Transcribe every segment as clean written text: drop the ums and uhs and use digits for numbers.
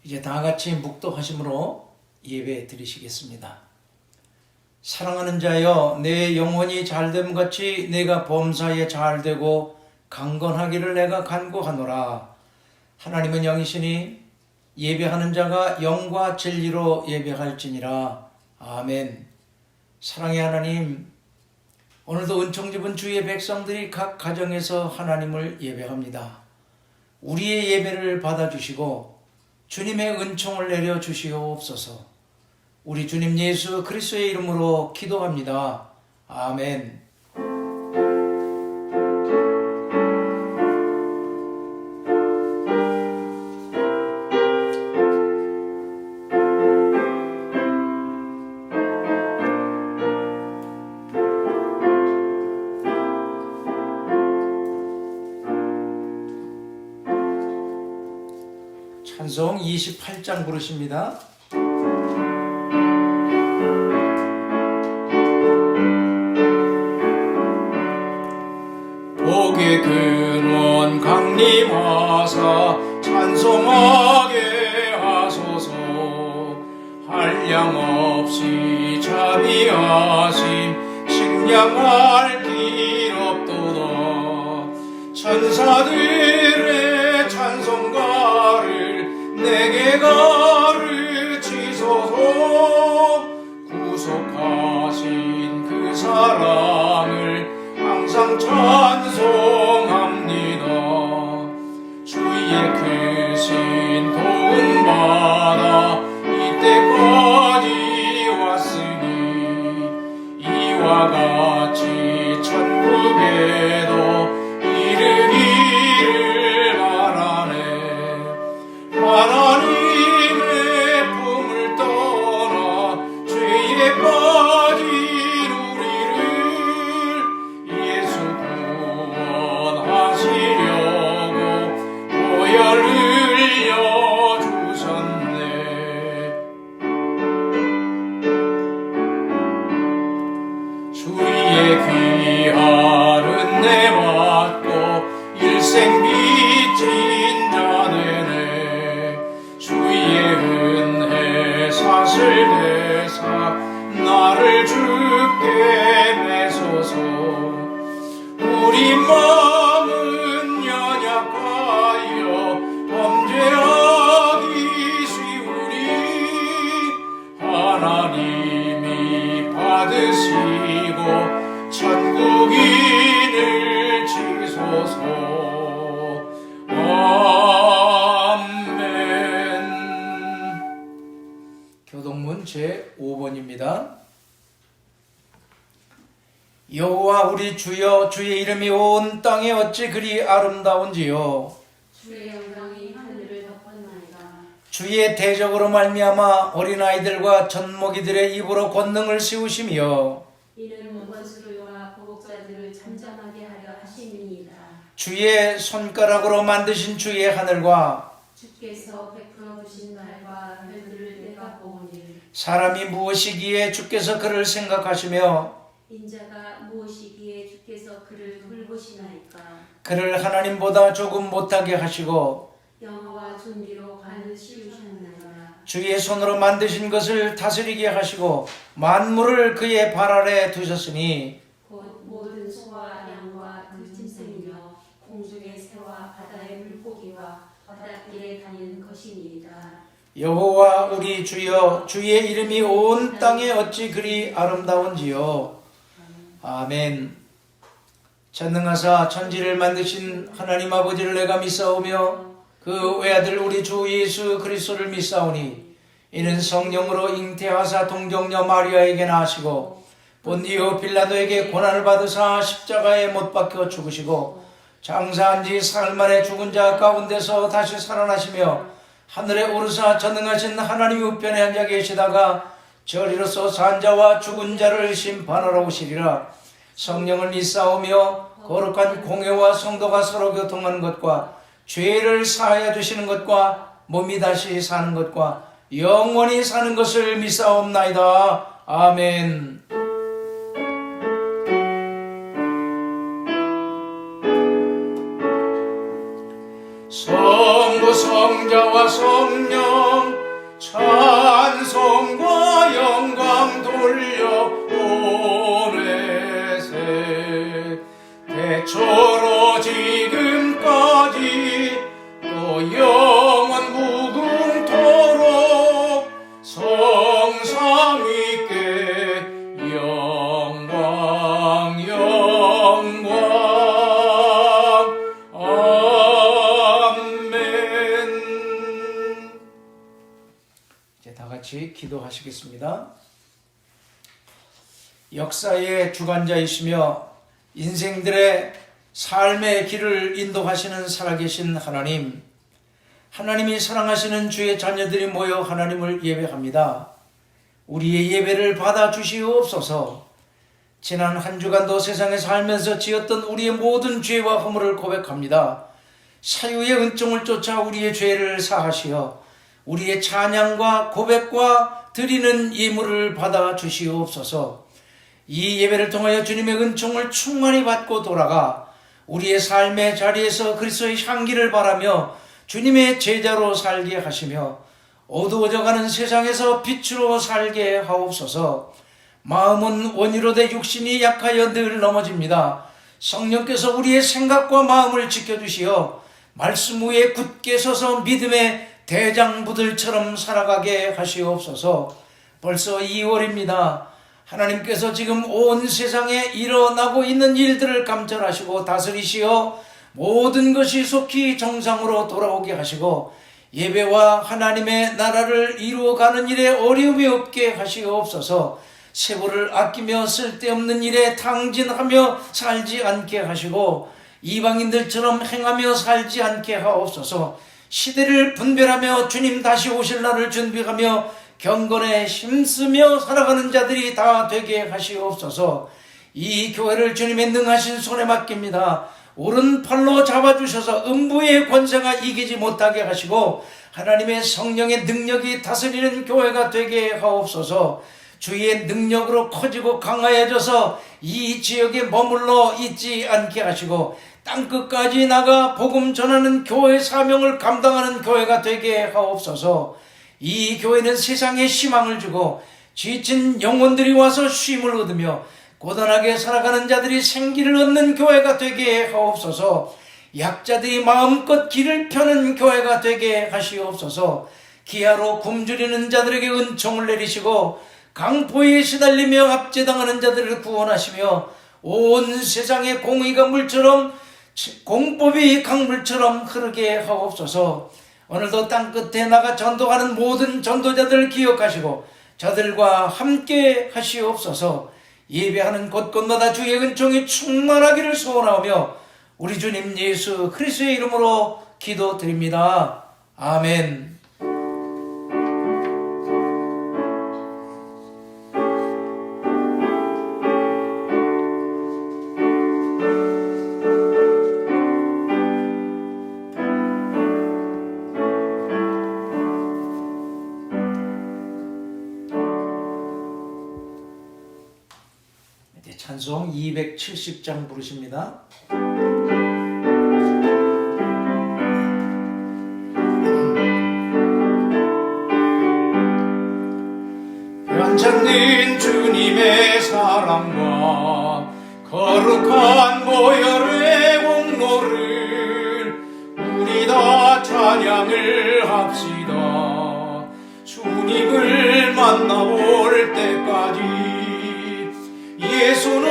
이제 다 같이 묵독하심으로 예배 드리시겠습니다. 사랑하는 자여, 내 영혼이 잘됨 같이 내가 범사에 잘되고 강건하기를 내가 간구하노라. 하나님은 영이시니 예배하는 자가 영과 진리로 예배할지니라. 아멘. 사랑의 하나님, 오늘도 은총 집은 주의 백성들이 각 가정에서 하나님을 예배합니다. 우리의 예배를 받아주시고 주님의 은총을 내려주시옵소서. 우리 주님 예수 그리스도의 이름으로 기도합니다. 아멘. 찬송 28장 부르십니다. 복의 근원 강림하사 찬송하게 하소서. 한량없이 자비하심 식량할 길 없도다. 천사들의 찬송가를 내게 가르치소서. 구속하신 그 사랑을 항상 찬송합니다. 주의 크신 도움받아 이때까지 왔으니 이와 같이 천국에도 이르기를 바라네. 하나님의 품을 떠나 죄에 빠진 우리를 예수 구원하시려고 보혈 흘려주셨네. 주의 귀한 은혜 받고 일생 빚진 자네네. 주의 은혜 사슬 되사 나를 주께 매소서. 우리 마음은 연약하여 범죄하기 쉬우니 하나님이 받으시고 천국인을 지소서. 교동문 제5번입니다. 여호와 우리 주여, 주의 이름이 온 땅에 어찌 그리 아름다운지요. 주의 영광이 하늘을 덮었나이다. 주의 대적으로 말미암아 어린아이들과 젖먹이들의 입으로 권능을 씌우시며 이는 원수들과 보복자들을 잠잠하게 하려 하심이니이다. 주의 손가락으로 만드신 주의 하늘과 주께서 베풀어 주신 달과 별들을 내가 보오니 사람이 무엇이기에 주께서 그를 생각하시며 인자가 무엇이기에 주께서 그를 돌보시나이까. 그를 하나님보다 조금 못하게 하시고 영화와 존귀로 관을 씌우셨나이다. 주의 손으로 만드신 것을 다스리게 하시고 만물을 그의 발 아래 두셨으니 곧 모든 소와 양과 그 짐승이며 공중의 새와 바다의 물고기와 바닷길에 다니는 것이니이다. 여호와 우리 주여, 주의 이름이 온 땅에 어찌 그리 아름다운지요. 아멘. 전능하사 천지를 만드신 하나님 아버지를 내가 믿사오며 그 외아들 우리 주 예수 그리스도를 믿사오니 이는 성령으로 잉태하사 동정녀 마리아에게 나시고 본디오 빌라도에게 고난을 받으사 십자가에 못 박혀 죽으시고 장사한 지 사흘 만에 죽은 자 가운데서 다시 살아나시며 하늘에 오르사 전능하신 하나님 우편에 앉아 계시다가 저리로서 산 자와 죽은 자를 심판하러 오시리라. 성령을 믿사오며 거룩한 공회와 성도가 서로 교통하는 것과 죄를 사하여 주시는 것과 몸이 다시 사는 것과 영원히 사는 것을 믿사옵나이다. 아멘. 성부 성자와 성령 이제 다 같이 기도하시겠습니다. 역사의 주관자이시며 인생들의 삶의 길을 인도하시는 살아계신 하나님, 하나님이 사랑하시는 주의 자녀들이 모여 하나님을 예배합니다. 우리의 예배를 받아주시옵소서. 지난 한 주간도 세상에 살면서 지었던 우리의 모든 죄와 허물을 고백합니다. 사유의 은총을 쫓아 우리의 죄를 사하시어 우리의 찬양과 고백과 드리는 예물을 받아주시옵소서. 이 예배를 통하여 주님의 은총을 충만히 받고 돌아가 우리의 삶의 자리에서 그리스도의 향기를 바라며 주님의 제자로 살게 하시며 어두워져가는 세상에서 빛으로 살게 하옵소서. 마음은 원이로 돼 육신이 약하여 늘 넘어집니다. 성령께서 우리의 생각과 마음을 지켜주시어 말씀 위에 굳게 서서 믿음의 대장부들처럼 살아가게 하시옵소서. 벌써 2월입니다. 하나님께서 지금 온 세상에 일어나고 있는 일들을 감찰하시고 다스리시어 모든 것이 속히 정상으로 돌아오게 하시고 예배와 하나님의 나라를 이루어가는 일에 어려움이 없게 하시옵소서. 세월을 아끼며 쓸데없는 일에 탕진하며 살지 않게 하시고 이방인들처럼 행하며 살지 않게 하옵소서. 시대를 분별하며 주님 다시 오실 날을 준비하며 경건에 힘쓰며 살아가는 자들이 다 되게 하시옵소서. 이 교회를 주님의 능하신 손에 맡깁니다. 오른팔로 잡아주셔서 음부의 권세가 이기지 못하게 하시고 하나님의 성령의 능력이 다스리는 교회가 되게 하옵소서. 주의 능력으로 커지고 강화해져서 이 지역에 머물러 있지 않게 하시고 땅끝까지 나가 복음 전하는 교회 사명을 감당하는 교회가 되게 하옵소서. 이 교회는 세상에 희망을 주고 지친 영혼들이 와서 쉼을 얻으며 고단하게 살아가는 자들이 생기를 얻는 교회가 되게 하옵소서. 약자들이 마음껏 길을 펴는 교회가 되게 하시옵소서. 기아로 굶주리는 자들에게 은총을 내리시고 강포에 시달리며 압제당하는 자들을 구원하시며 온 세상에 공의가 물처럼 공법이 강물처럼 흐르게 하옵소서. 오늘도 땅끝에 나가 전도하는 모든 전도자들을 기억하시고 저들과 함께 하시옵소서. 예배하는 곳곳마다 주의 은총이 충만하기를 소원하며 우리 주님 예수 그리스도의 이름으로 기도드립니다. 아멘. 찬송 270장 부르십니다. 변창된 주님의 사랑과 거룩한 보혈의 공로를 우리 다 찬양을 합시다. 주님을 만나볼 때까지 예수는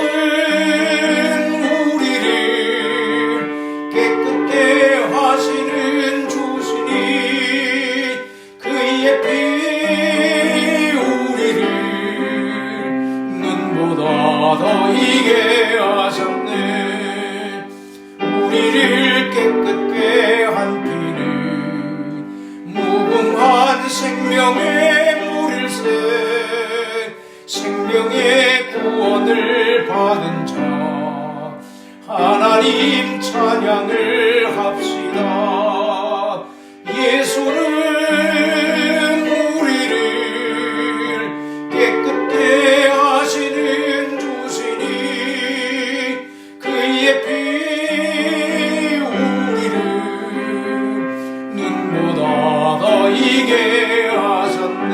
우리를 깨끗게 하시는 주시니 그의 피 우리를 눈보다 더 이게 하셨네. 우리를 깨끗게 한 피는 무궁한 생명의 물일새 생명의 구원을 받은 자 하나님 찬양을 합시다. 예수는 우리를 깨끗게 하시는 주시니 그의 피 우리를 눈보다 더 이게 하셨네.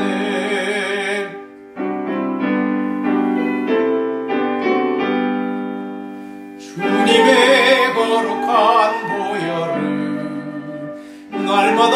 주님의 거룩한 보혈을 날마다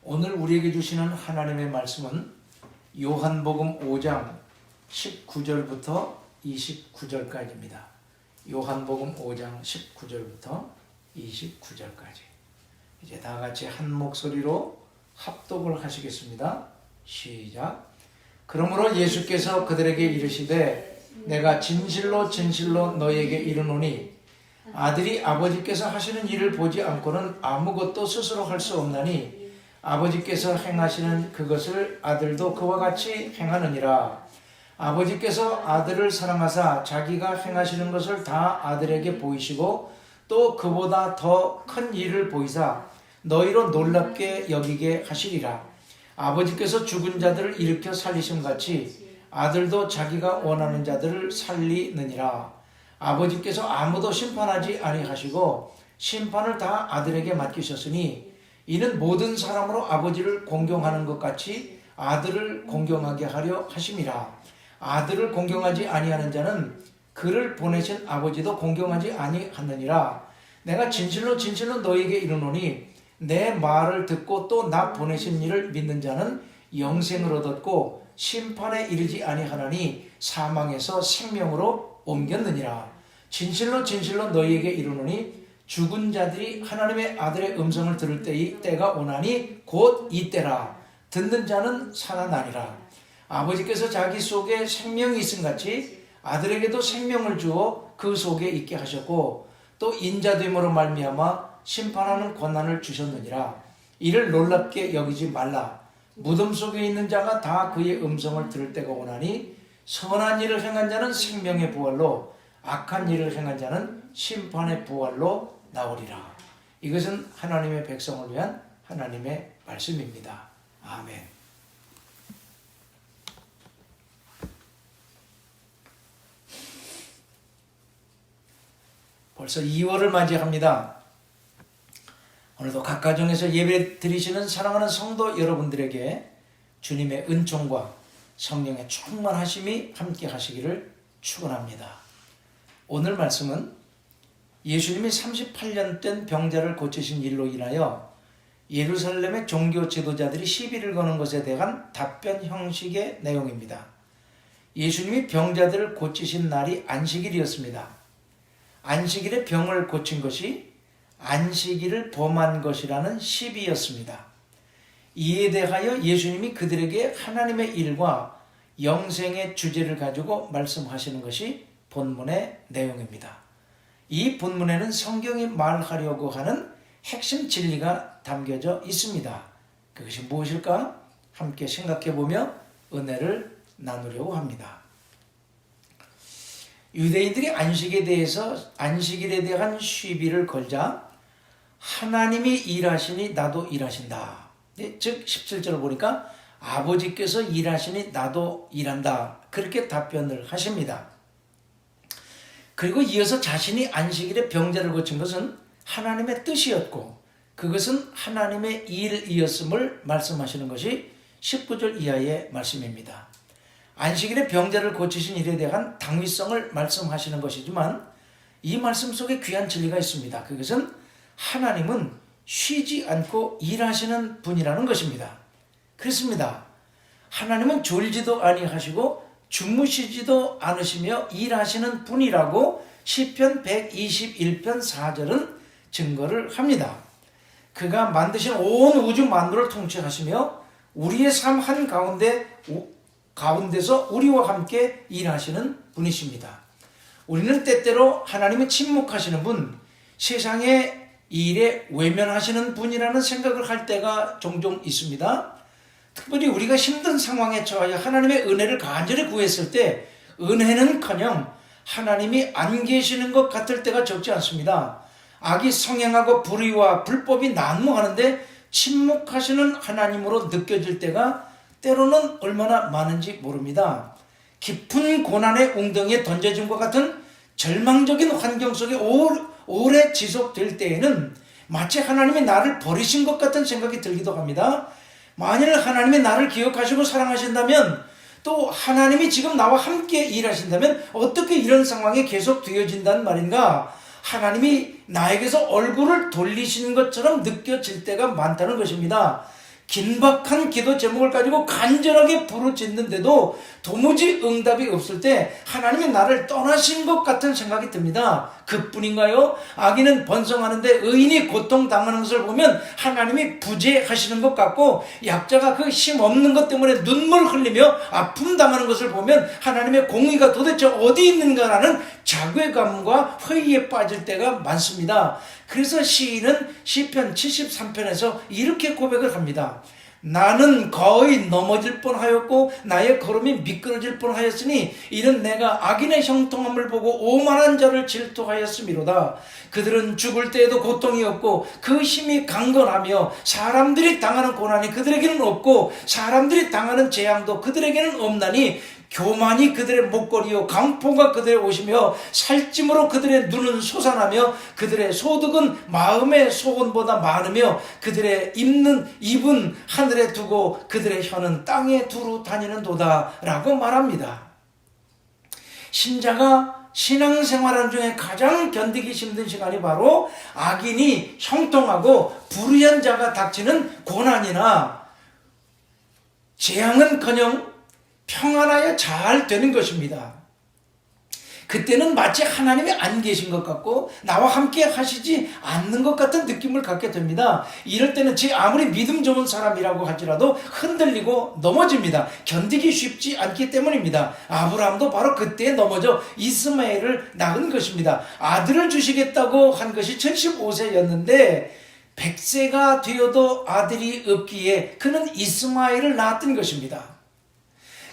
오늘 우리에게 주시는 하나님의 말씀은 요한복음 5장 19절부터 29절까지입니다. 요한복음 5장 19절부터 29절까지. 이제 다 같이 한 목소리로 합독을 하시겠습니다. 시작. 그러므로 예수께서 그들에게 이르시되 내가 진실로 진실로 너희에게 이르노니 아들이 아버지께서 하시는 일을 보지 않고는 아무것도 스스로 할 수 없나니 아버지께서 행하시는 그것을 아들도 그와 같이 행하느니라. 아버지께서 아들을 사랑하사 자기가 행하시는 것을 다 아들에게 보이시고 또 그보다 더 큰 일을 보이사 너희로 놀랍게 여기게 하시리라. 아버지께서 죽은 자들을 일으켜 살리심 같이 아들도 자기가 원하는 자들을 살리느니라. 아버지께서 아무도 심판하지 아니하시고 심판을 다 아들에게 맡기셨으니 이는 모든 사람으로 아버지를 공경하는 것 같이 아들을 공경하게 하려 하심이라. 아들을 공경하지 아니하는 자는 그를 보내신 아버지도 공경하지 아니하느니라. 내가 진실로 진실로 너희에게 이르노니 내 말을 듣고 또 나 보내신 이를 믿는 자는 영생을 얻었고 심판에 이르지 아니하나니 사망에서 생명으로 옮겼느니라. 진실로 진실로 너희에게 이르노니 죽은 자들이 하나님의 아들의 음성을 들을 때가 오나니 곧 이때라. 듣는 자는 살아나리라. 아버지께서 자기 속에 생명이 있음 같이 아들에게도 생명을 주어 그 속에 있게 하셨고 또 인자됨으로 말미암아 심판하는 권한을 주셨느니라. 이를 놀랍게 여기지 말라. 무덤 속에 있는 자가 다 그의 음성을 들을 때가 오나니 선한 일을 행한 자는 생명의 부활로 악한 일을 행한 자는 심판의 부활로 나오리라. 이것은 하나님의 백성을 위한 하나님의 말씀입니다. 아멘. 벌써 2월을 맞이합니다. 오늘도 각 가정에서 예배 드리시는 사랑하는 성도 여러분들에게 주님의 은총과 성령의 충만하심이 함께 하시기를 축원합니다. 오늘 말씀은 예수님이 38년 된 병자를 고치신 일로 인하여 예루살렘의 종교 지도자들이 시비를 거는 것에 대한 답변 형식의 내용입니다. 예수님이 병자들을 고치신 날이 안식일이었습니다. 안식일에 병을 고친 것이 안식일을 범한 것이라는 시비였습니다. 이에 대하여 예수님이 그들에게 하나님의 일과 영생의 주제를 가지고 말씀하시는 것이 본문의 내용입니다. 이 본문에는 성경이 말하려고 하는 핵심 진리가 담겨져 있습니다. 그것이 무엇일까? 함께 생각해보며 은혜를 나누려고 합니다. 유대인들이 안식일에 대한 시비를 걸자 하나님이 일하시니 나도 일하신다. 즉 17절을 보니까 아버지께서 일하시니 나도 일한다. 그렇게 답변을 하십니다. 그리고 이어서 자신이 안식일에 병자를 고친 것은 하나님의 뜻이었고 그것은 하나님의 일이었음을 말씀하시는 것이 19절 이하의 말씀입니다. 안식일에 병자를 고치신 일에 대한 당위성을 말씀하시는 것이지만 이 말씀 속에 귀한 진리가 있습니다. 그것은 하나님은 쉬지 않고 일하시는 분이라는 것입니다. 그렇습니다. 하나님은 졸지도 아니하시고 주무시지도 않으시며 일하시는 분이라고 시편 121편 4절은 증거를 합니다. 그가 만드신 온 우주 만물을 통치하시며 우리의 삶 가운데서 우리와 함께 일하시는 분이십니다. 우리는 때때로 하나님은 침묵하시는 분, 세상의 일에 외면하시는 분이라는 생각을 할 때가 종종 있습니다. 특별히 우리가 힘든 상황에 처하여 하나님의 은혜를 간절히 구했을 때 은혜는커녕 하나님이 안 계시는 것 같을 때가 적지 않습니다. 악이 성행하고 불의와 불법이 난무하는데 침묵하시는 하나님으로 느껴질 때가 때로는 얼마나 많은지 모릅니다. 깊은 고난의 웅덩이에 던져진 것 같은 절망적인 환경 속에 오래 지속될 때에는 마치 하나님이 나를 버리신 것 같은 생각이 들기도 합니다. 만일 하나님이 나를 기억하시고 사랑하신다면 또 하나님이 지금 나와 함께 일하신다면 어떻게 이런 상황이 계속 되어진단 말인가? 하나님이 나에게서 얼굴을 돌리시는 것처럼 느껴질 때가 많다는 것입니다. 긴박한 기도 제목을 가지고 간절하게 부르짖는데도 도무지 응답이 없을 때 하나님이 나를 떠나신 것 같은 생각이 듭니다. 그뿐인가요? 악인은 번성하는데 의인이 고통당하는 것을 보면 하나님이 부재하시는 것 같고, 약자가 그 힘 없는 것 때문에 눈물 흘리며 아픔 당하는 것을 보면 하나님의 공의가 도대체 어디 있는가라는 자괴감과 회의에 빠질 때가 많습니다. 그래서 시인은 시편 73편에서 이렇게 고백을 합니다. 나는 거의 넘어질 뻔하였고 나의 걸음이 미끄러질 뻔하였으니 이는 내가 악인의 형통함을 보고 오만한 자를 질투하였음이로다. 그들은 죽을 때에도 고통이 없고 그 힘이 강건하며 사람들이 당하는 고난이 그들에게는 없고 사람들이 당하는 재앙도 그들에게는 없나니 교만이 그들의 목걸이요 강포가 그들의 옷이며 살찜으로 그들의 눈은 솟아나며 그들의 소득은 마음의 소원보다 많으며 그들의 입은 하늘에 두고 그들의 혀는 땅에 두루 다니는도다 라고 말합니다. 신자가 신앙생활하는 중에 가장 견디기 힘든 시간이 바로 악인이 형통하고 불의한 자가 닥치는 고난이나 재앙은커녕 평안하여 잘 되는 것입니다. 그때는 마치 하나님이 안 계신 것 같고 나와 함께 하시지 않는 것 같은 느낌을 갖게 됩니다. 이럴 때는 제 아무리 믿음 좋은 사람이라고 할지라도 흔들리고 넘어집니다. 견디기 쉽지 않기 때문입니다. 아브라함도 바로 그때 넘어져 이스마엘을 낳은 것입니다. 아들을 주시겠다고 한 것이 75세였는데 100세가 되어도 아들이 없기에 그는 이스마엘을 낳았던 것입니다.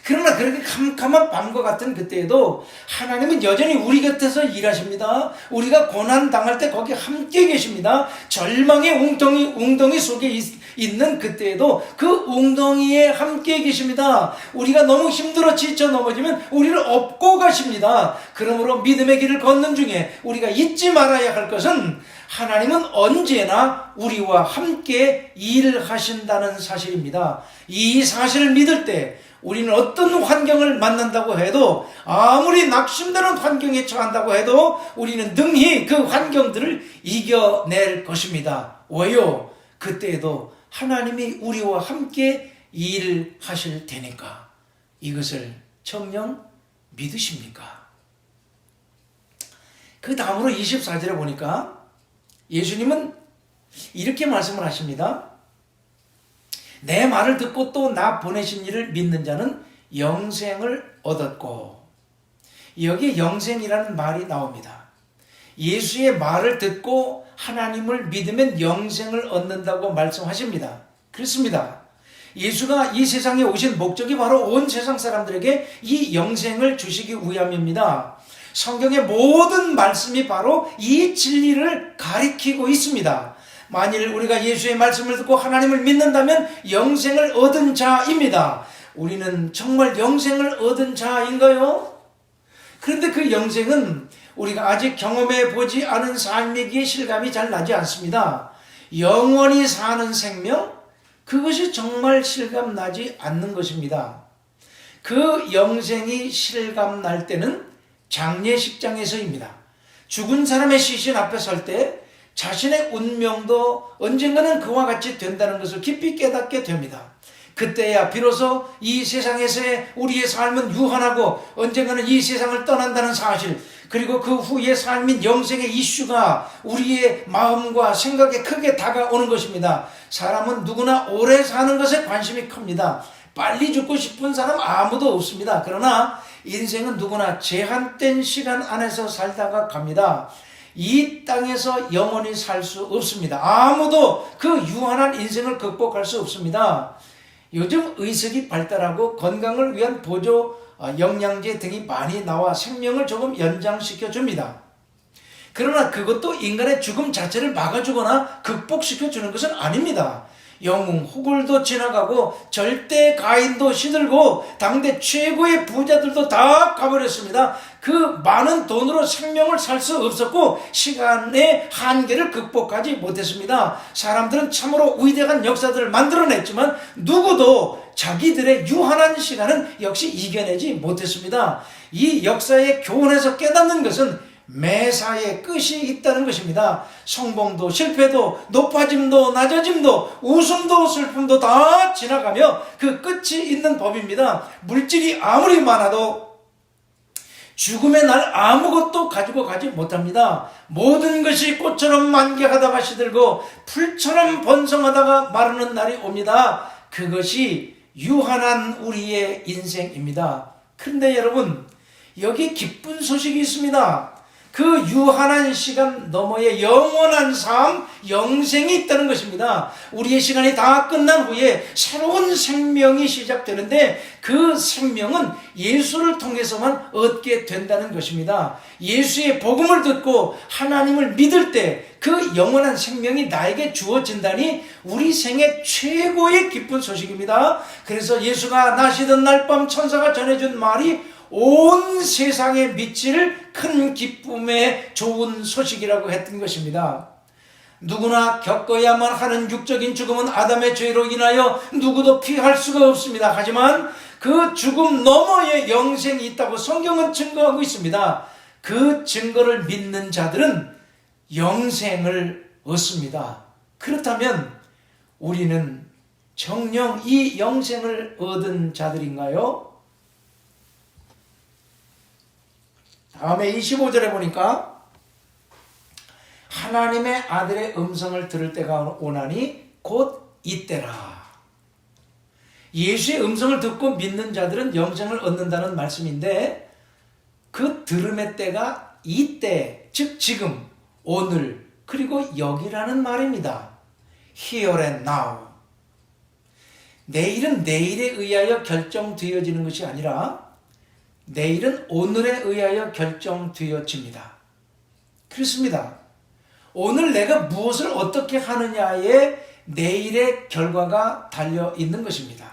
그러나 그렇게 캄캄한 밤과 같은 그때에도 하나님은 여전히 우리 곁에서 일하십니다. 우리가 고난 당할 때 거기 함께 계십니다. 절망의 웅덩이 속에 있는 그때에도 그 웅덩이에 함께 계십니다. 우리가 너무 힘들어 지쳐 넘어지면 우리를 업고 가십니다. 그러므로 믿음의 길을 걷는 중에 우리가 잊지 말아야 할 것은 하나님은 언제나 우리와 함께 일하신다는 사실입니다. 이 사실을 믿을 때 우리는 어떤 환경을 만난다고 해도, 아무리 낙심되는 환경에 처한다고 해도 우리는 능히 그 환경들을 이겨낼 것입니다. 왜요? 그때에도 하나님이 우리와 함께 일하실 테니까. 이것을 정녕 믿으십니까? 그 다음으로 24절에 보니까 예수님은 이렇게 말씀을 하십니다. 내 말을 듣고 또 나 보내신 이를 믿는 자는 영생을 얻었고, 여기에 영생이라는 말이 나옵니다. 예수의 말을 듣고 하나님을 믿으면 영생을 얻는다고 말씀하십니다. 그렇습니다. 예수가 이 세상에 오신 목적이 바로 온 세상 사람들에게 이 영생을 주시기 위함입니다. 성경의 모든 말씀이 바로 이 진리를 가리키고 있습니다. 만일 우리가 예수의 말씀을 듣고 하나님을 믿는다면 영생을 얻은 자입니다. 우리는 정말 영생을 얻은 자인가요? 그런데 그 영생은 우리가 아직 경험해 보지 않은 삶이기에 실감이 잘 나지 않습니다. 영원히 사는 생명, 그것이 정말 실감 나지 않는 것입니다. 그 영생이 실감 날 때는 장례식장에서입니다. 죽은 사람의 시신 앞에 설 때 자신의 운명도 언젠가는 그와 같이 된다는 것을 깊이 깨닫게 됩니다. 그때야 비로소 이 세상에서의 우리의 삶은 유한하고 언젠가는 이 세상을 떠난다는 사실, 그리고 그 후의 삶인 영생의 이슈가 우리의 마음과 생각에 크게 다가오는 것입니다. 사람은 누구나 오래 사는 것에 관심이 큽니다. 빨리 죽고 싶은 사람 아무도 없습니다. 그러나 인생은 누구나 제한된 시간 안에서 살다가 갑니다. 이 땅에서 영원히 살 수 없습니다. 아무도 그 유한한 인생을 극복할 수 없습니다. 요즘 의학이 발달하고 건강을 위한 보조 영양제 등이 많이 나와 생명을 조금 연장시켜 줍니다. 그러나 그것도 인간의 죽음 자체를 막아주거나 극복시켜 주는 것은 아닙니다. 영웅 호굴도 지나가고 절대 가인도 시들고 당대 최고의 부자들도 다 가버렸습니다. 그 많은 돈으로 생명을 살 수 없었고 시간의 한계를 극복하지 못했습니다. 사람들은 참으로 위대한 역사들을 만들어냈지만 누구도 자기들의 유한한 시간은 역시 이겨내지 못했습니다. 이 역사의 교훈에서 깨닫는 것은 매사에 끝이 있다는 것입니다. 성공도 실패도 높아짐도 낮아짐도 웃음도 슬픔도 다 지나가며 그 끝이 있는 법입니다. 물질이 아무리 많아도 죽음의 날 아무것도 가지고 가지 못합니다. 모든 것이 꽃처럼 만개하다가 시들고 풀처럼 번성하다가 마르는 날이 옵니다. 그것이 유한한 우리의 인생입니다. 그런데 여러분, 여기 기쁜 소식이 있습니다. 그 유한한 시간 너머에 영원한 삶, 영생이 있다는 것입니다. 우리의 시간이 다 끝난 후에 새로운 생명이 시작되는데 그 생명은 예수를 통해서만 얻게 된다는 것입니다. 예수의 복음을 듣고 하나님을 믿을 때 그 영원한 생명이 나에게 주어진다니 우리 생애 최고의 기쁜 소식입니다. 그래서 예수가 나시던 날 밤 천사가 전해준 말이 온 세상에 미칠 큰 기쁨의 좋은 소식이라고 했던 것입니다. 누구나 겪어야만 하는 육적인 죽음은 아담의 죄로 인하여 누구도 피할 수가 없습니다. 하지만 그 죽음 너머에 영생이 있다고 성경은 증거하고 있습니다. 그 증거를 믿는 자들은 영생을 얻습니다. 그렇다면 우리는 정녕 이 영생을 얻은 자들인가요? 다음에 25절에 보니까 하나님의 아들의 음성을 들을 때가 오나니 곧 이때라. 예수의 음성을 듣고 믿는 자들은 영생을 얻는다는 말씀인데 그 들음의 때가 이때, 즉 지금, 오늘, 그리고 여기라는 말입니다. Here and now. 내일은 내일에 의하여 결정되어지는 것이 아니라 내일은 오늘에 의하여 결정되어집니다. 그렇습니다. 오늘 내가 무엇을 어떻게 하느냐에 내일의 결과가 달려 있는 것입니다.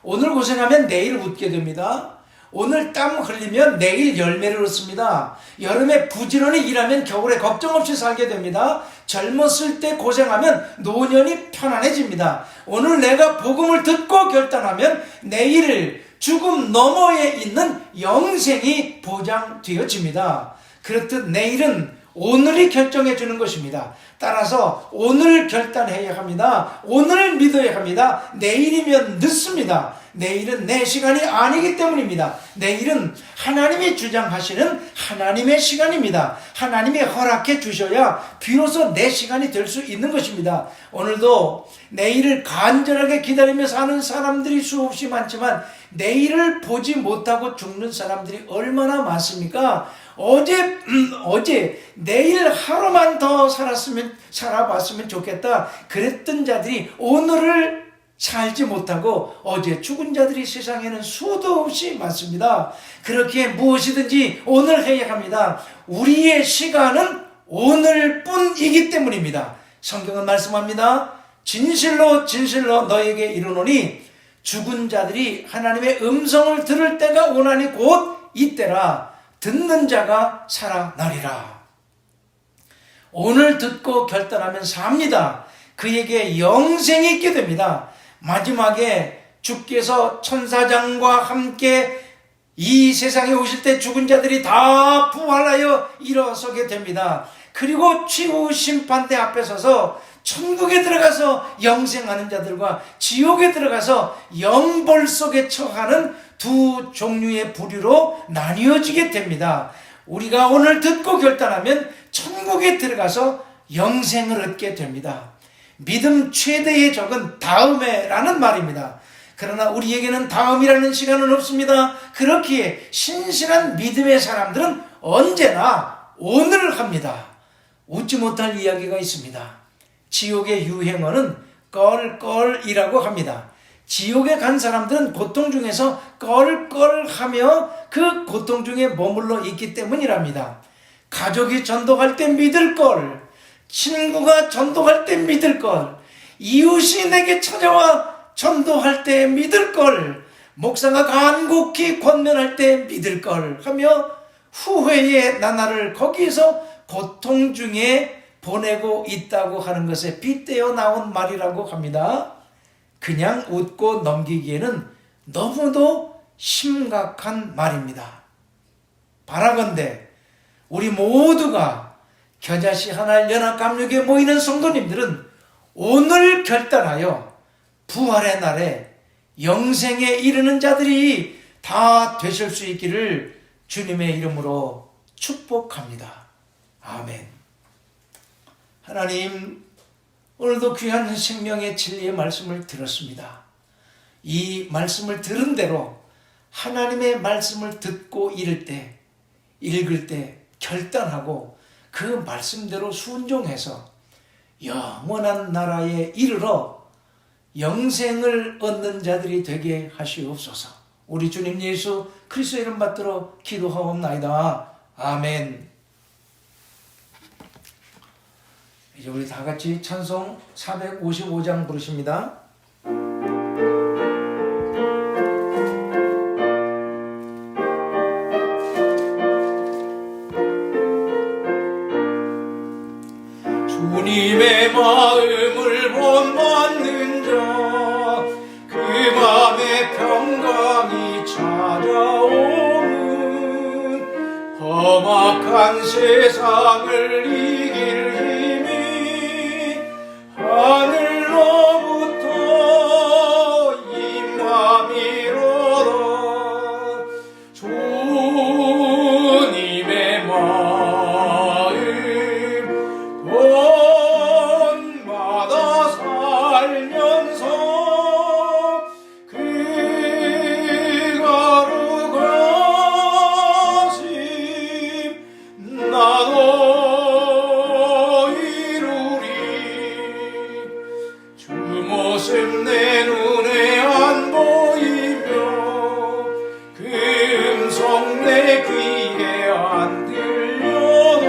오늘 고생하면 내일 웃게 됩니다. 오늘 땀 흘리면 내일 열매를 얻습니다. 여름에 부지런히 일하면 겨울에 걱정 없이 살게 됩니다. 젊었을 때 고생하면 노년이 편안해집니다. 오늘 내가 복음을 듣고 결단하면 내일 죽음 너머에 있는 영생이 보장되어집니다. 그렇듯 내일은 오늘이 결정해 주는 것입니다. 따라서 오늘 결단해야 합니다. 오늘 믿어야 합니다. 내일이면 늦습니다. 내일은 내 시간이 아니기 때문입니다. 내일은 하나님이 주장하시는 하나님의 시간입니다. 하나님이 허락해 주셔야 비로소 내 시간이 될 수 있는 것입니다. 오늘도 내일을 간절하게 기다리며 사는 사람들이 수없이 많지만 내일을 보지 못하고 죽는 사람들이 얼마나 많습니까? 어제 내일 하루만 더 살아봤으면 좋겠다 그랬던 자들이 오늘을 살지 못하고 어제 죽은 자들이 세상에는 수도 없이 많습니다. 그렇게 무엇이든지 오늘 해야 합니다. 우리의 시간은 오늘뿐이기 때문입니다. 성경은 말씀합니다. 진실로 진실로 너에게 이르노니 죽은 자들이 하나님의 음성을 들을 때가 오나니 곧 이때라. 듣는 자가 살아나리라. 오늘 듣고 결단하면 삽니다. 그에게 영생이 있게 됩니다. 마지막에 주께서 천사장과 함께 이 세상에 오실 때 죽은 자들이 다 부활하여 일어서게 됩니다. 그리고 최후 심판대 앞에 서서 천국에 들어가서 영생하는 자들과 지옥에 들어가서 영벌 속에 처하는 두 종류의 부류로 나뉘어지게 됩니다. 우리가 오늘 듣고 결단하면 천국에 들어가서 영생을 얻게 됩니다. 믿음 최대의 적은 다음에라는 말입니다. 그러나 우리에게는 다음이라는 시간은 없습니다. 그렇기에 신실한 믿음의 사람들은 언제나 오늘 합니다. 웃지 못할 이야기가 있습니다. 지옥의 유행어는 껄껄이라고 합니다. 지옥에 간 사람들은 고통 중에서 껄껄하며 그 고통 중에 머물러 있기 때문이랍니다. 가족이 전도할 때 믿을 걸, 친구가 전도할 때 믿을 걸, 이웃이 내게 찾아와 전도할 때 믿을 걸, 목사가 간곡히 권면할 때 믿을 걸 하며 후회의 나날을 거기서 고통 중에 보내고 있다고 하는 것에 빗대어 나온 말이라고 합니다. 그냥 웃고 넘기기에는 너무도 심각한 말입니다. 바라건대 우리 모두가 겨자씨 하나를 연합감육에 모이는 성도님들은 오늘 결단하여 부활의 날에 영생에 이르는 자들이 다 되실 수 있기를 주님의 이름으로 축복합니다. 아멘. 하나님, 오늘도 귀한 생명의 진리의 말씀을 들었습니다. 이 말씀을 들은 대로 하나님의 말씀을 듣고 읽을 때 결단하고 그 말씀대로 순종해서 영원한 나라에 이르러 영생을 얻는 자들이 되게 하시옵소서. 우리 주님 예수 그리스도의 이름 받들어 기도하옵나이다. 아멘. 이제 우리 다 같이 찬송 455장 부르십니다. 주님의 마음을 본받는 자, 그 맘에 평강이 찾아오는 험악한 세상을 이길 힘이 하늘로부터 임함이로다. 주님의 마음 본받아 살면서 그 거룩하심 나도 이루리. 주 모습 내 눈에 안 보이며 그 음성 내 귀에 안 들려도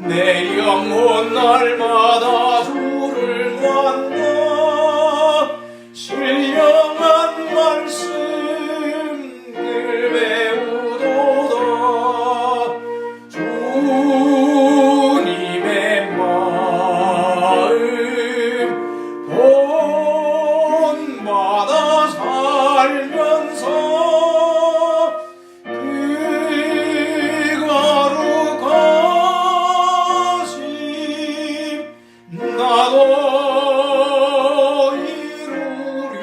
내 영혼 날마다 주를 만나 신령한 말씀을 배우도다. 주님의 마음 본받아 살면서 그 거룩하심 나도 이루리.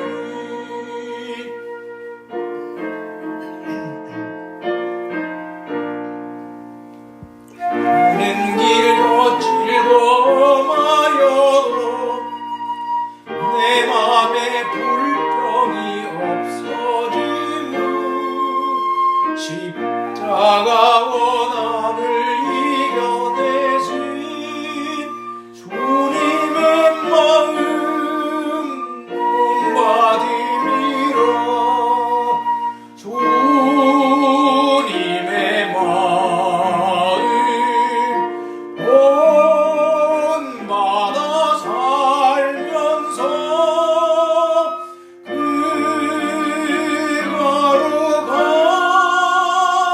오는 길 거칠고 험하여도 내 맘에 불평이 없어지는 십자가 원한을 이겨내신 주님의 마음 본받음이라. 주님의 마음 본받아 살면서 그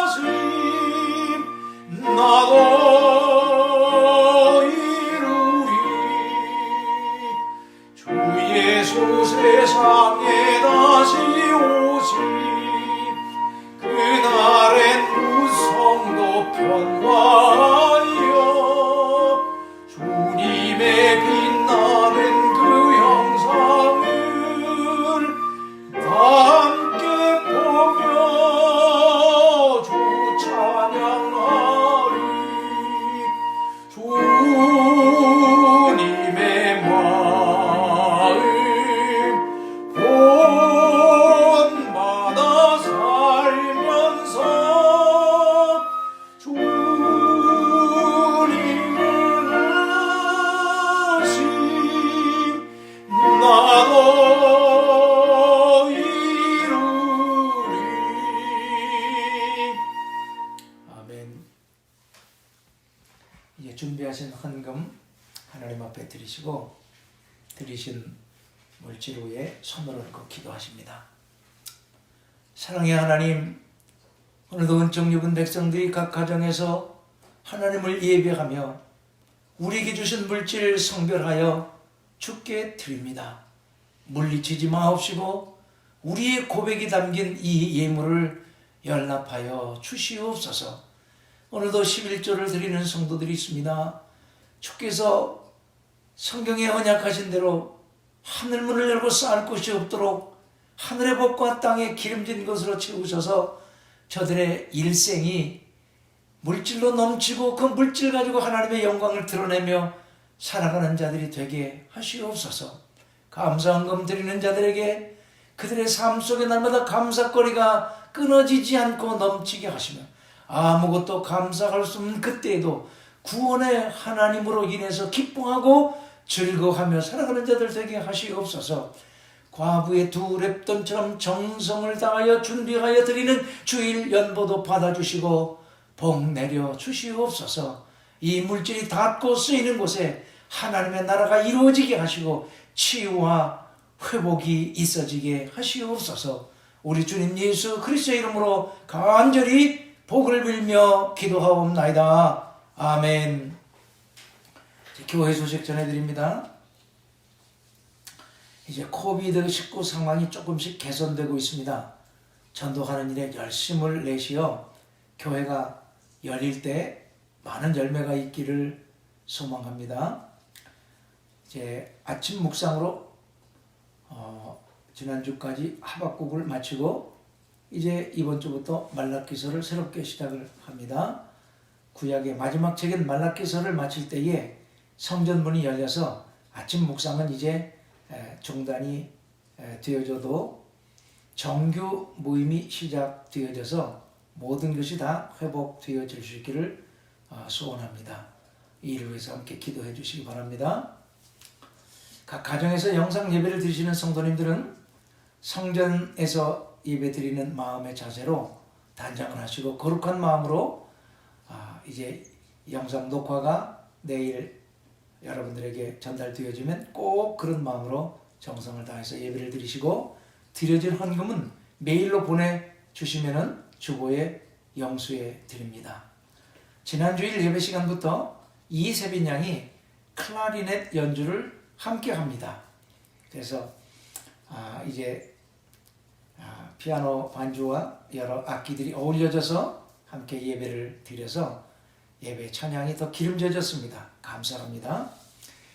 거룩하심 나도 이루리. 주 예수 세상에 다시 오시 그날엔 우성도 편화하여 주님의 빛나는 그 형상을 다 함께 보며 주 찬양하리. 주님의 마음 본받아 살면서 주님의 하심 나도 이루리. 아멘. 이제 준비하신 헌금 하나님 앞에 드리시고 드리신 물질 위에 손을 얹고 기도하십니다. 사랑의 하나님, 오늘도 은총 입은 백성들이 각 가정에서 하나님을 예배하며 우리에게 주신 물질 성별하여 주께 드립니다. 물리치지 마옵시고 우리의 고백이 담긴 이 예물을 연납하여 주시옵소서. 오늘도 11조를 드리는 성도들이 있습니다. 주께서 성경에 언약하신 대로 하늘문을 열고 쌓을 곳이 없도록 하늘의 복과 땅에 기름진 것으로 채우셔서 저들의 일생이 물질로 넘치고 그 물질 가지고 하나님의 영광을 드러내며 살아가는 자들이 되게 하시옵소서. 감사헌금 드리는 자들에게 그들의 삶 속에 날마다 감사거리가 끊어지지 않고 넘치게 하시며 아무것도 감사할 수 없는 그때에도 구원의 하나님으로 인해서 기뻐하고 즐거워하며 살아가는 자들 되게 하시옵소서. 과부의 두 랩돈처럼 정성을 다하여 준비하여 드리는 주일 연보도 받아주시고 복 내려 주시옵소서. 이 물질이 닿고 쓰이는 곳에 하나님의 나라가 이루어지게 하시고 치유와 회복이 있어지게 하시옵소서. 우리 주님 예수 그리스도의 이름으로 간절히 복을 빌며 기도하옵나이다. 아멘. 교회 소식 전해드립니다. 이제 코비드-19 상황이 조금씩 개선되고 있습니다. 전도하는 일에 열심을 내시어 교회가 열릴 때 많은 열매가 있기를 소망합니다. 이제 아침 묵상으로 지난주까지 하박국을 마치고 이제 이번 주부터 말라기서를 새롭게 시작을 합니다. 구약의 마지막 책인 말라기서를 마칠 때에 성전문이 열려서 아침 묵상은 이제 중단이 되어져도 정규 모임이 시작되어져서 모든 것이 다 회복되어질 수 있기를 소원합니다. 이 일을 위해서 함께 기도해 주시기 바랍니다. 각 가정에서 영상 예배를 드리시는 성도님들은 성전에서 예배 드리는 마음의 자세로 단장을 하시고 거룩한 마음으로 이제 영상 녹화가 내일 여러분들에게 전달되어지면 꼭 그런 마음으로 정성을 다해서 예배를 드리시고 드려진 헌금은 메일로 보내주시면 주보에 영수해 드립니다. 지난주일 예배 시간부터 이세빈 양이 클라리넷 연주를 함께 합니다. 그래서 이제 피아노 반주와 여러 악기들이 어울려져서 함께 예배를 드려서 예배 찬양이 더 기름져졌습니다. 감사합니다.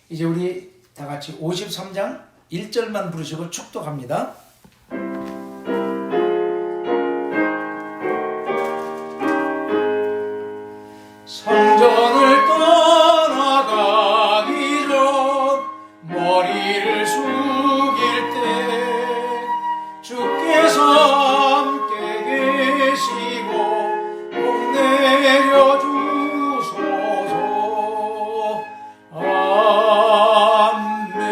이제 우리 다 같이 53장 1절만 부르시고 축도합니다. 성전을 떠나가기 전 머리를 숙일 때 주께서 함께 계시고 복 내려 주소서. 아멘.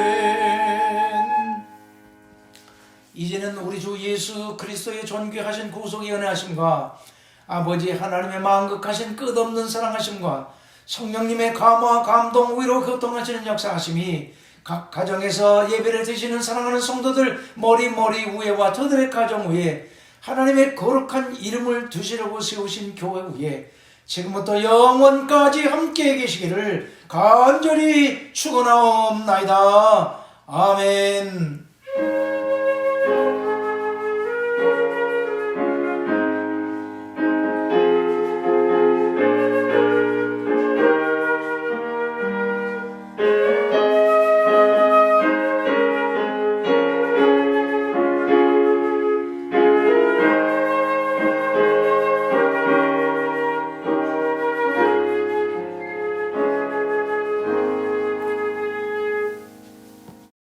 이제는 우리 주 예수 그리스도의 존귀하신 구속의 은혜하심과 아버지 하나님의 망극하신 끝없는 사랑하심과 성령님의 감화, 감동, 위로, 교통하시는 역사하심이 각 가정에서 예배를 드시는 사랑하는 성도들 머리 위에와 저들의 가정 위에 하나님의 거룩한 이름을 두시려고 세우신 교회 위에 지금부터 영원까지 함께 계시기를 간절히 축원하옵나이다. 아멘.